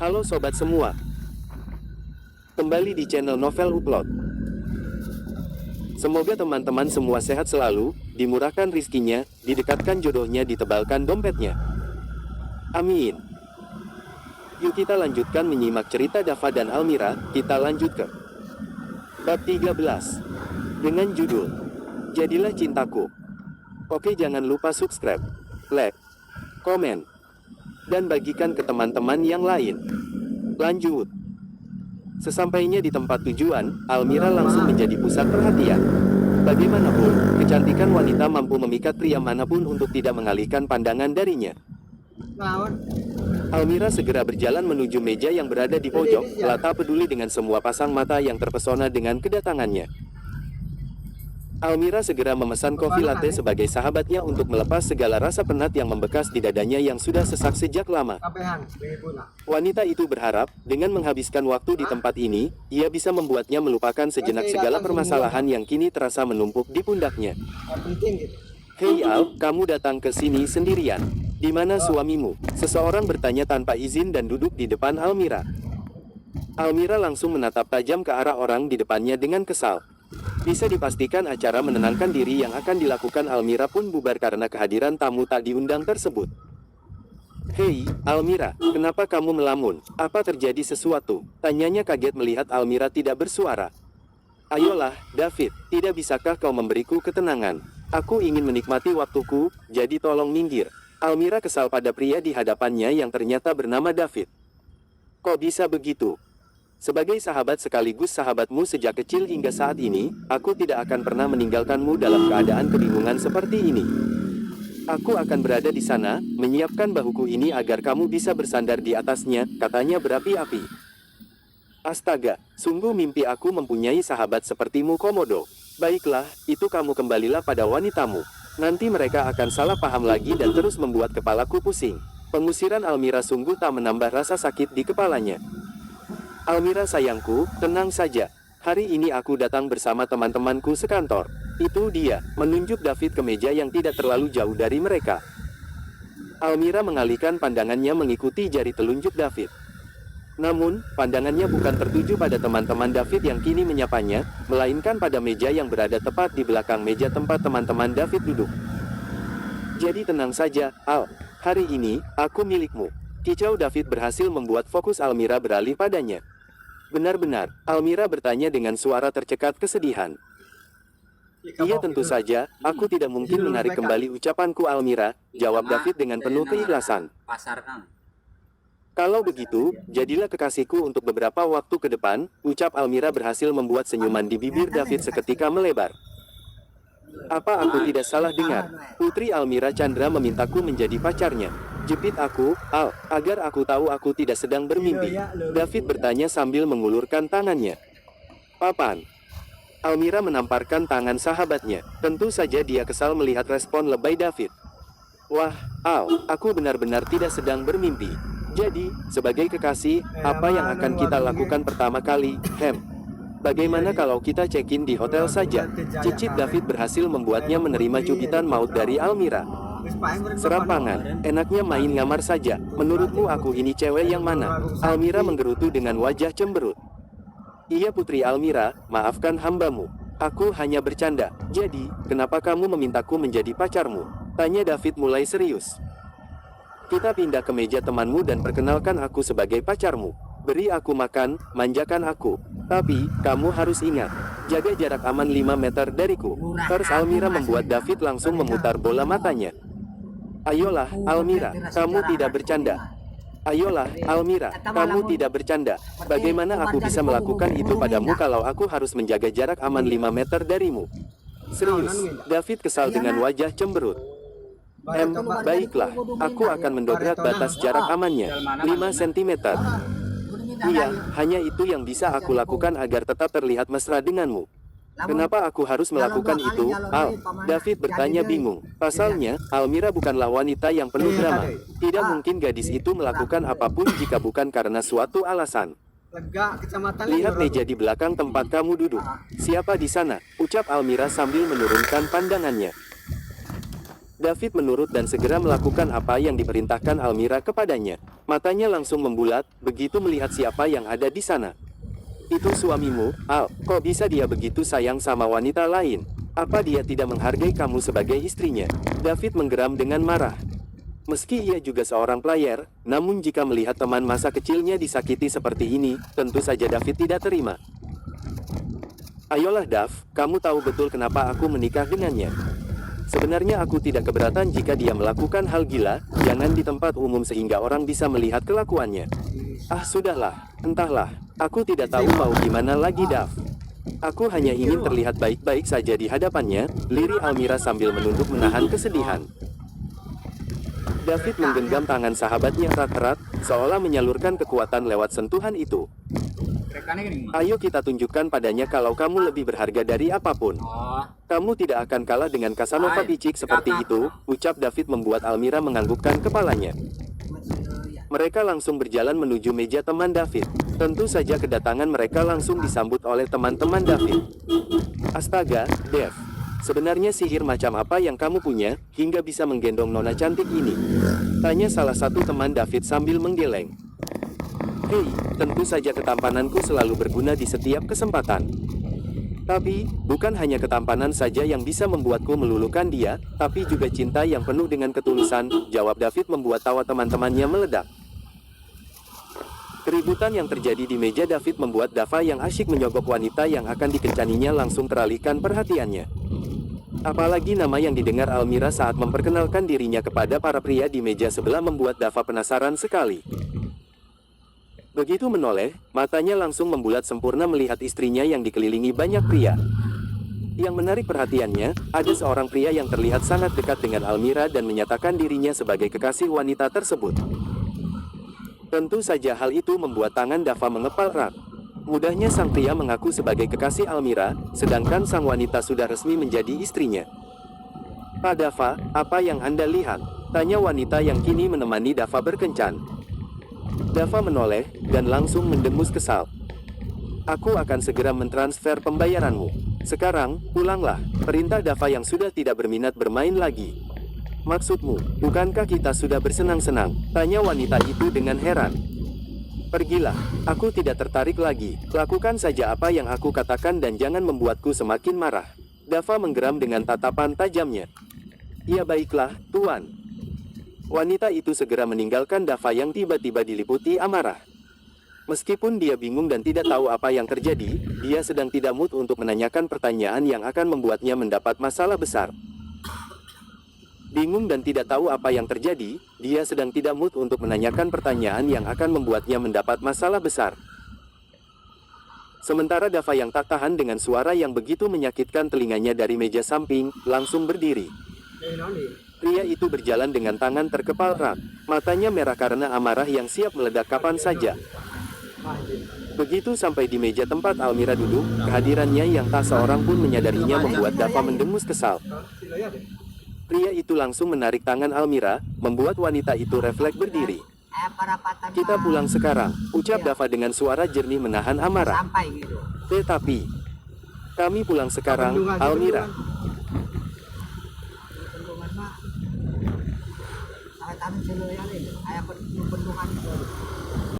Halo sobat semua, kembali di channel Novel Upload. Semoga teman-teman semua sehat selalu, dimurahkan rizkinya, didekatkan jodohnya, ditebalkan dompetnya. Amin. Yuk kita lanjutkan menyimak cerita Dava dan Almira. Kita lanjut ke bab 13 dengan judul Jadilah Cintaku. Oke, jangan lupa subscribe, like, komen, dan bagikan ke teman-teman yang lain. Lanjut. Sesampainya di tempat tujuan, Almira langsung menjadi pusat perhatian. Bagaimanapun, kecantikan wanita mampu memikat pria manapun untuk tidak mengalihkan pandangan darinya. Almira segera berjalan menuju meja yang berada di pojok, tak peduli dengan semua pasang mata yang terpesona dengan kedatangannya. Almira segera memesan kopi latte sebagai sahabatnya untuk melepas segala rasa penat yang membekas di dadanya yang sudah sesak sejak lama. Wanita itu berharap, dengan menghabiskan waktu di tempat ini, ia bisa membuatnya melupakan sejenak segala permasalahan yang kini terasa menumpuk di pundaknya. Hei Al, kamu datang ke sini sendirian. Di mana suamimu? Seseorang bertanya tanpa izin dan duduk di depan Almira. Almira langsung menatap tajam ke arah orang di depannya dengan kesal. Bisa dipastikan acara menenangkan diri yang akan dilakukan Almira pun bubar karena kehadiran tamu tak diundang tersebut. Hei, Almira, kenapa kamu melamun? Apa terjadi sesuatu? Tanyanya kaget melihat Almira tidak bersuara. Ayolah, David, tidak bisakah kau memberiku ketenangan? Aku ingin menikmati waktuku, jadi tolong minggir. Almira kesal pada pria di hadapannya yang ternyata bernama David. Kok bisa begitu? Sebagai sahabat sekaligus sahabatmu sejak kecil hingga saat ini, aku tidak akan pernah meninggalkanmu dalam keadaan kebingungan seperti ini. Aku akan berada di sana, menyiapkan bahuku ini agar kamu bisa bersandar di atasnya, katanya berapi-api. Astaga, sungguh mimpi aku mempunyai sahabat sepertimu Komodo. Baiklah, itu kamu kembalilah pada wanitamu. Nanti mereka akan salah paham lagi dan terus membuat kepalaku pusing. Pengusiran Almira sungguh tak menambah rasa sakit di kepalanya. Almira sayangku, tenang saja. Hari ini aku datang bersama teman-temanku sekantor. Itu dia, menunjuk David ke meja yang tidak terlalu jauh dari mereka. Almira mengalihkan pandangannya mengikuti jari telunjuk David. Namun, pandangannya bukan tertuju pada teman-teman David yang kini menyapanya, melainkan pada meja yang berada tepat di belakang meja tempat teman-teman David duduk. Jadi tenang saja, Al. Hari ini, aku milikmu. Kicau David berhasil membuat fokus Almira beralih padanya. Benar-benar, Almira bertanya dengan suara tercekat kesedihan. Iya tentu saja, aku tidak mungkin menarik kembali ucapanku Almira, jawab David dengan penuh keikhlasan. Kalau begitu, jadilah kekasihku untuk beberapa waktu ke depan, ucap Almira berhasil membuat senyuman di bibir David seketika melebar. Apa aku tidak salah dengar? Putri Almira Chandra memintaku menjadi pacarnya. Jepit aku, Al, agar aku tahu aku tidak sedang bermimpi. David bertanya sambil mengulurkan tangannya. Papan. Almira menamparkan tangan sahabatnya. Tentu saja dia kesal melihat respon lebay David. Wah, Al, aku benar-benar tidak sedang bermimpi. Jadi, sebagai kekasih, apa yang akan kita lakukan pertama kali, Bagaimana kalau kita check-in di hotel saja? Cicit David berhasil membuatnya menerima cubitan maut dari Almira. Serampangan, enaknya main ngamar saja. Menurutmu aku ini cewek yang mana? Almira menggerutu dengan wajah cemberut. Iya Putri Almira, maafkan hambamu. Aku hanya bercanda. Jadi, kenapa kamu memintaku menjadi pacarmu? Tanya David mulai serius. Kita pindah ke meja temanmu dan perkenalkan aku sebagai pacarmu. Beri aku makan, manjakan aku. Tapi, kamu harus ingat, jaga jarak aman 5 meter dariku. Terus Almira membuat David langsung memutar bola matanya. Ayolah, Almira, kamu tidak bercanda. Ayolah, Almira, kamu tidak bercanda. Bagaimana aku bisa melakukan itu padamu kalau aku harus menjaga jarak aman 5 meter darimu? Serius, David kesal dengan wajah cemberut. Baiklah, aku akan mendobrak batas jarak amannya, 5 cm. Iya, hanya itu yang bisa aku lakukan agar tetap terlihat mesra denganmu. Kenapa aku harus melakukan itu, Al? David bertanya bingung. Pasalnya, Almira bukanlah wanita yang penuh drama. Tidak mungkin gadis itu melakukan apapun jika bukan karena suatu alasan. Lihat meja di belakang tempat kamu duduk. Siapa di sana? Ucap Almira sambil menurunkan pandangannya. David menurut dan segera melakukan apa yang diperintahkan Almira kepadanya. Matanya langsung membulat, begitu melihat siapa yang ada di sana. Itu suamimu, Al. Kok bisa dia begitu sayang sama wanita lain? Apa dia tidak menghargai kamu sebagai istrinya? David menggeram dengan marah. Meski ia juga seorang player, namun jika melihat teman masa kecilnya disakiti seperti ini, tentu saja David tidak terima. Ayolah Dav, kamu tahu betul kenapa aku menikah dengannya. Sebenarnya aku tidak keberatan jika dia melakukan hal gila, jangan di tempat umum sehingga orang bisa melihat kelakuannya. Ah sudahlah, entahlah, aku tidak tahu mau gimana lagi Dav. Aku hanya ingin terlihat baik-baik saja di hadapannya, lirih Almira sambil menunduk menahan kesedihan. David menggenggam tangan sahabatnya erat-erat, seolah menyalurkan kekuatan lewat sentuhan itu. Ayo kita tunjukkan padanya kalau kamu lebih berharga dari apapun. Kamu tidak akan kalah dengan Casanova picik seperti itu, ucap David membuat Almira menganggukkan kepalanya. Mereka langsung berjalan menuju meja teman David. Tentu saja kedatangan mereka langsung disambut oleh teman-teman David. Astaga, Dev. Sebenarnya sihir macam apa yang kamu punya, hingga bisa menggendong nona cantik ini? Tanya salah satu teman David sambil menggeleng. Hei, tentu saja ketampananku selalu berguna di setiap kesempatan. Tapi, bukan hanya ketampanan saja yang bisa membuatku meluluhkan dia, tapi juga cinta yang penuh dengan ketulusan, jawab David membuat tawa teman-temannya meledak. Keributan yang terjadi di meja David membuat Dava yang asyik menyogok wanita yang akan dikencaninya langsung teralihkan perhatiannya. Apalagi nama yang didengar Almira saat memperkenalkan dirinya kepada para pria di meja sebelah membuat Dava penasaran sekali. Begitu menoleh, matanya langsung membulat sempurna melihat istrinya yang dikelilingi banyak pria. Yang menarik perhatiannya, ada seorang pria yang terlihat sangat dekat dengan Almira dan menyatakan dirinya sebagai kekasih wanita tersebut. Tentu saja hal itu membuat tangan Dava mengepal erat. Mudahnya sang pria mengaku sebagai kekasih Almira, sedangkan sang wanita sudah resmi menjadi istrinya. Pak Dava, apa yang Anda lihat? Tanya wanita yang kini menemani Dava berkencan. Dava menoleh, dan langsung mendengus kesal. Aku akan segera mentransfer pembayaranmu. Sekarang, pulanglah, perintah Dava yang sudah tidak berminat bermain lagi. Maksudmu, bukankah kita sudah bersenang-senang? Tanya wanita itu dengan heran. Pergilah, aku tidak tertarik lagi. Lakukan saja apa yang aku katakan dan jangan membuatku semakin marah. Dava menggeram dengan tatapan tajamnya. Ya baiklah, Tuan. Wanita itu segera meninggalkan Dava yang tiba-tiba diliputi amarah. Meskipun dia bingung dan tidak tahu apa yang terjadi, dia sedang tidak mood untuk menanyakan pertanyaan yang akan membuatnya mendapat masalah besar. Bingung dan tidak tahu apa yang terjadi, dia sedang tidak mood untuk menanyakan pertanyaan yang akan membuatnya mendapat masalah besar. Sementara Dava yang tak tahan dengan suara yang begitu menyakitkan telinganya dari meja samping, langsung berdiri. Pria itu berjalan dengan tangan terkepal erat, matanya merah karena amarah yang siap meledak kapan saja. Begitu sampai di meja tempat Almira duduk, kehadirannya yang tak seorang pun menyadarinya membuat Dava mendengus kesal. Pria itu langsung menarik tangan Almira, membuat wanita itu refleks berdiri. Kita pulang sekarang, ucap Dava dengan suara jernih menahan amarah. Tetapi, kami pulang sekarang, Almira.